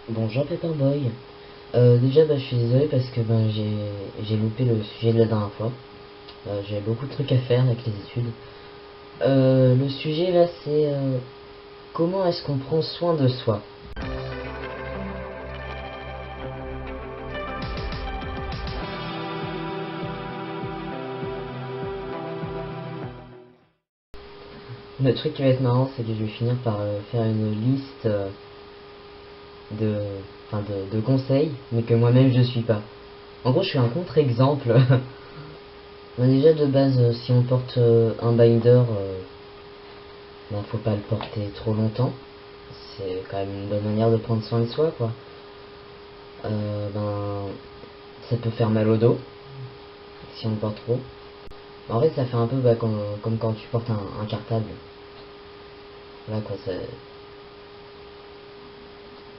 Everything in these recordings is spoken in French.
Bonjour Paperboy. Déjà je suis désolé parce que j'ai loupé le sujet de la dernière fois. J'ai beaucoup de trucs à faire avec les études. Le sujet là c'est comment est-ce qu'on prend soin de soi. Le truc qui va être marrant c'est que je vais finir par faire une liste de, de conseils mais que moi-même je suis pas. En gros je suis un contre-exemple. Déjà de base si on porte un binder faut pas le porter trop longtemps. C'est quand même une bonne manière de prendre soin de soi, quoi. Ça peut faire mal au dos si on le porte trop. En fait, ça fait un peu comme quand tu portes un cartable. Là, quoi,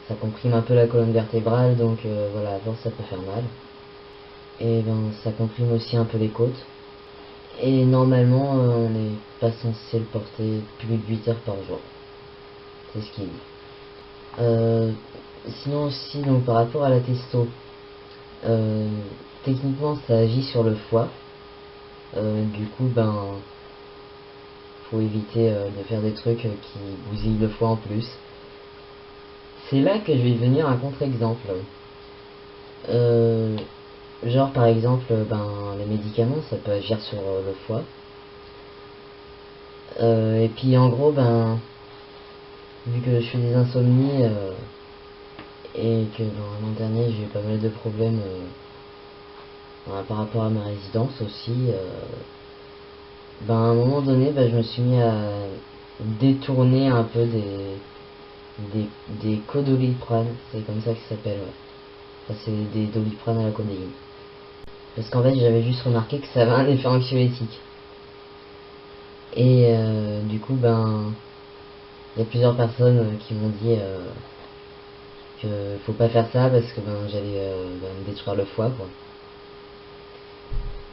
ça comprime un peu la colonne vertébrale, donc voilà, à force, ça peut faire mal. Et ça comprime aussi un peu les côtes. Et normalement, on n'est pas censé le porter plus de 8 heures par jour. C'est ce qu'il dit. Sinon aussi, donc par rapport à la testo, techniquement ça agit sur le foie. Du coup, faut éviter de faire des trucs qui bousillent le foie en plus. C'est là que je vais devenir un contre-exemple. Genre par exemple, les médicaments, ça peut agir sur le foie. Et puis en gros, vu que je fais des insomnies et que l'an dernier j'ai eu pas mal de problèmes par rapport à ma résidence aussi, à un moment donné, je me suis mis à détourner un peu des codoliprane, c'est comme ça que ça s'appelle, ouais. Enfin, c'est des doliprane à la codéine. Parce qu'en fait, j'avais juste remarqué que ça avait un effet anxiolytique. Et du coup, il y a plusieurs personnes qui m'ont dit que faut pas faire ça parce que j'allais me détruire le foie, quoi.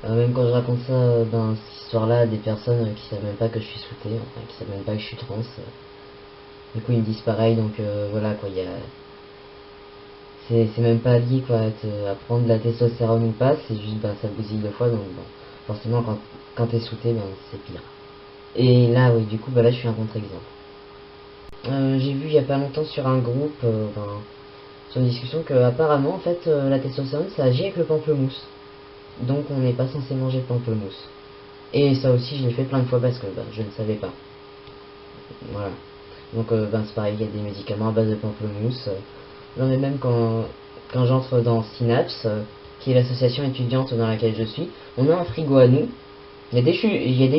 Même quand je raconte ça cette histoire-là à des personnes qui savent même pas que je suis souté, enfin, qui savent même pas que je suis trans, du coup ils me disent pareil, donc voilà quoi, c'est même pas lié quoi à prendre de la testostérone ou pas, c'est juste ça bousille le foie, donc forcément quand t'es souté, c'est pire. Et là oui, du coup là je suis un contre-exemple. J'ai vu il y a pas longtemps sur un groupe, sur une discussion que apparemment en fait la testostérone ça agit avec le pamplemousse. Donc on n'est pas censé manger de pamplemousse. Et ça aussi je l'ai fait plein de fois parce que je ne savais pas. Voilà. Donc c'est pareil, il y a des médicaments à base de pamplemousse. Non mais même quand j'entre dans Synapse, qui est l'association étudiante dans laquelle je suis, on a un frigo à nous. Il y a des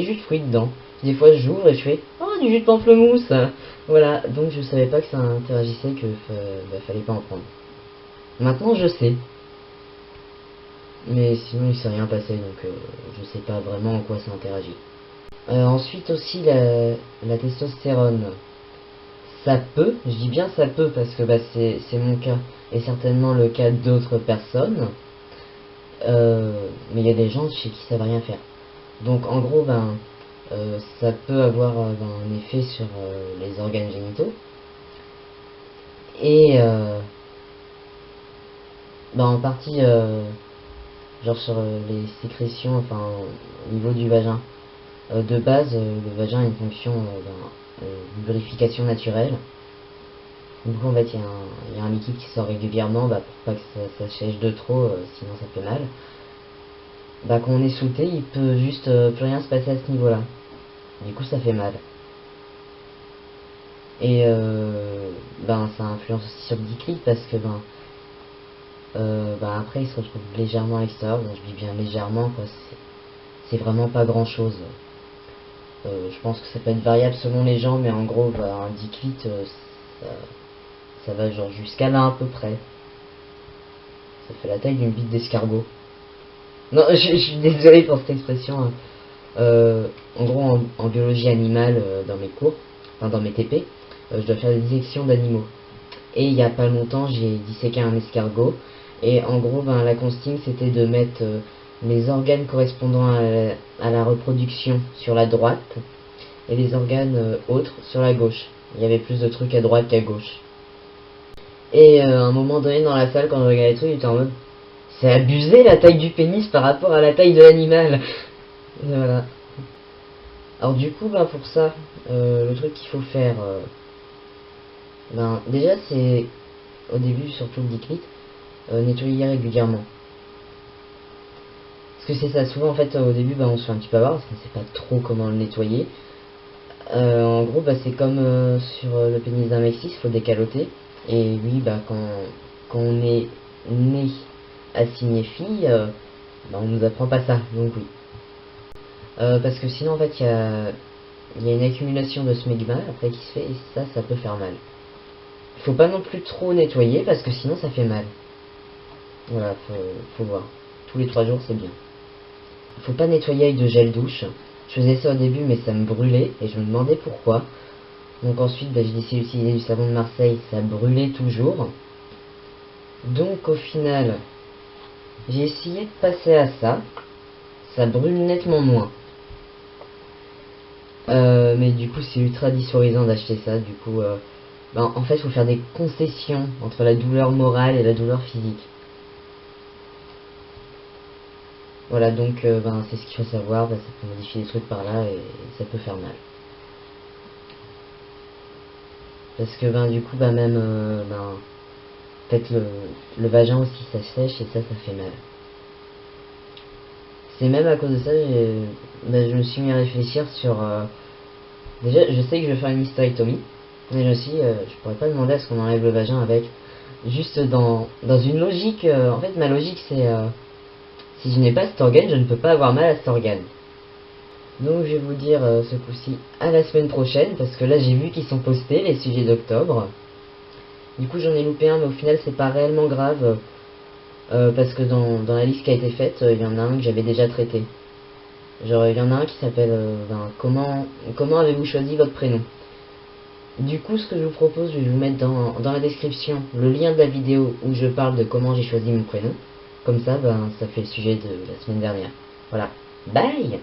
jus de fruits dedans. Des fois j'ouvre et je fais oh du jus de pamplemousse. Voilà, donc je savais pas que ça interagissait, que fallait pas en prendre. Maintenant je sais. Mais sinon il s'est rien passé, donc je sais pas vraiment en quoi ça interagit. Ensuite aussi la testostérone. Ça peut, je dis bien ça peut parce que c'est mon cas et certainement le cas d'autres personnes. Mais il y a des gens chez qui ça va rien faire. Donc en gros, ça peut avoir un effet sur les organes génitaux. Et en partie, genre sur les sécrétions, enfin au niveau du vagin. De base, le vagin a une fonction de lubrification naturelle. Du coup, en fait, il y a un liquide qui sort régulièrement pour pas que ça sèche de trop, sinon ça fait mal. Quand on est souté, il peut juste plus rien se passer à ce niveau-là. Du coup, ça fait mal. Et ça influence aussi sur le déclic parce que après, il se retrouve légèrement à l'extérieur. Bon, je dis bien légèrement, quoi. C'est vraiment pas grand-chose. Je pense que ça peut être variable selon les gens, mais en gros, un déclic, ça va genre jusqu'à là à peu près. Ça fait la taille d'une bite d'escargot. Non, je suis désolé pour cette expression. Hein. En gros, en biologie animale, dans mes cours, enfin dans mes TP, je dois faire des dissections d'animaux. Et il y a pas longtemps, j'ai disséqué un escargot. Et en gros, la consigne, c'était de mettre les organes correspondant à la reproduction sur la droite et les organes autres sur la gauche. Il y avait plus de trucs à droite qu'à gauche. Et à un moment donné dans la salle, quand je regardais le truc, j'étais en mode, c'est abusé la taille du pénis par rapport à la taille de l'animal. Voilà. Alors du coup, bah pour ça, le truc qu'il faut faire, ben déjà c'est au début surtout le dick nettoyer régulièrement. Parce que c'est ça, souvent en fait au début bah, on se fait un petit peu avoir parce qu'on sait pas trop comment le nettoyer. En gros bah, c'est comme sur le pénis d'un mec cis, il faut décaloter. Et oui bah quand on est né assigné fille, bah, on nous apprend pas ça, donc oui. Parce que sinon en fait il y a une accumulation de smegma après qui se fait et ça peut faire mal. Il faut pas non plus trop nettoyer parce que sinon ça fait mal. Voilà, faut voir. Tous les 3 jours c'est bien. Faut pas nettoyer avec de gel douche. Je faisais ça au début mais ça me brûlait et je me demandais pourquoi. Donc ensuite bah, j'ai décidé d'utiliser du savon de Marseille, ça brûlait toujours. Donc au final j'ai essayé de passer à ça. Ça brûle nettement moins. Mais du coup c'est ultra dysphorisant d'acheter ça. Du coup ben, en fait il faut faire des concessions entre la douleur morale et la douleur physique. Voilà, donc ben, c'est ce qu'il faut savoir, ben, ça peut modifier des trucs par là et ça peut faire mal. Parce que ben du coup ben même ben, en fait le vagin aussi ça sèche et ça fait mal. C'est même à cause de ça ben, je me suis mis à réfléchir sur déjà je sais que je vais faire une hystérectomie, mais aussi je pourrais pas demander à ce qu'on enlève le vagin avec. Juste dans une logique, en fait ma logique c'est si je n'ai pas cet organe, je ne peux pas avoir mal à cet organe. Donc je vais vous dire ce coup-ci à la semaine prochaine, parce que là j'ai vu qu'ils sont postés, les sujets d'octobre. Du coup j'en ai loupé un, mais au final c'est pas réellement grave, parce que dans la liste qui a été faite, il y en a un que j'avais déjà traité. Genre il y en a un qui s'appelle ben, comment avez-vous choisi votre prénom. Du coup ce que je vous propose, je vais vous mettre dans la description le lien de la vidéo où je parle de comment j'ai choisi mon prénom. Comme ça, ben, ça fait le sujet de la semaine dernière. Voilà. Bye!